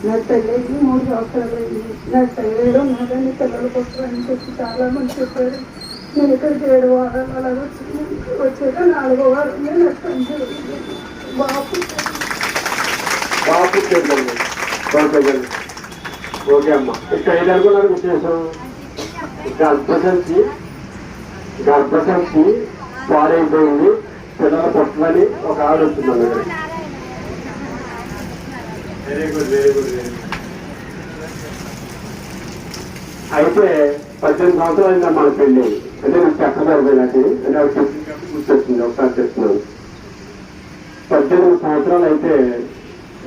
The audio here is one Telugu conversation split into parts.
నాకు పెళ్ళి 3 సంవత్సరాలు అయింది. నాకు తగ్గేయడం ఉన్నారని పిల్లలు పుట్టారని చెప్పి చాలా మంది చెప్పారు. నేను ఇక్కడికి 7 వారాలు అలా వచ్చాక 4వ వారంలో నాకు పని బాబు ఓకే అమ్మా. ఇక్కడ ఏదనుకున్నారు ఉద్దేశం? గర్భసంచి పాడైపోయింది, పిల్లలు పుట్టమని ఒక ఆవిడ వచ్చింది. Very good very good very good. అయితే 18 సంవత్సరాలు అయిందా మన పెళ్ళి? అంటే నాకు చెప్పగలిగే నాకు అంటే ఆవిడ చెప్పినప్పుడు గుర్తొచ్చింది, ఒకసారి చెప్తున్నాను. 18 సంవత్సరాలు అయితే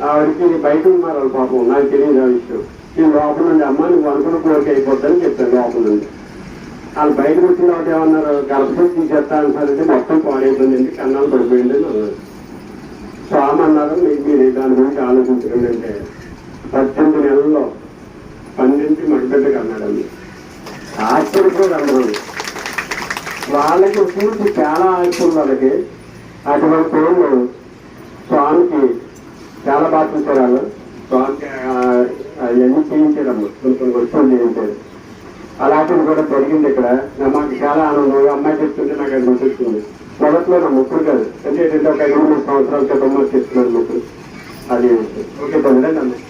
ఆవిడకి బయట ఉన్నారు వాళ్ళు, పాపం నాకు తెలియదు ఆ విషయం. ఈ లోపల నుండి అమ్మ నువ్వు అనుకున్న కోరిక అయిపోద్దని చెప్పాను. లోపల నుండి వాళ్ళు బయటకు వచ్చిన వాళ్ళు ఏమన్నారు, గర్భం తీసేస్తా అంటారంటే మొత్తం పాడైపోయిందండి, కన్నాలు పడిపోయింది అని అన్నారు. స్వామి అన్నారు మీరు దాని గురించి ఆలోచించకండి అంటే 18 నెలల్లో 12 మగబిడ్డకు అన్నాడండి. ఆశ్చర్యపోగలరు వాళ్ళకి పూర్తి చాలా ఆశ్చర్యం. వాళ్ళకి అటువంటి వాళ్ళు స్వామికి చాలా బాగా చూశారు. వాళ్ళు స్వామికి అవన్నీ చేయించారమ్మ, కొన్ని వస్తువులు చేయించారు. అలాంటిది కూడా జరిగింది ఇక్కడ. మాకు చాలా ఆనందం. అమ్మాయి చెప్తుంటే నాకు అది గుర్తొచ్చింది. మొదట్లో నా ముక్కుడు కాదు అంటే ఒక 2-3 సంవత్సరాల క్రితం చెప్తున్నాను ముక్కుడు. అది ఓకే తండ్రి అమ్మాయి.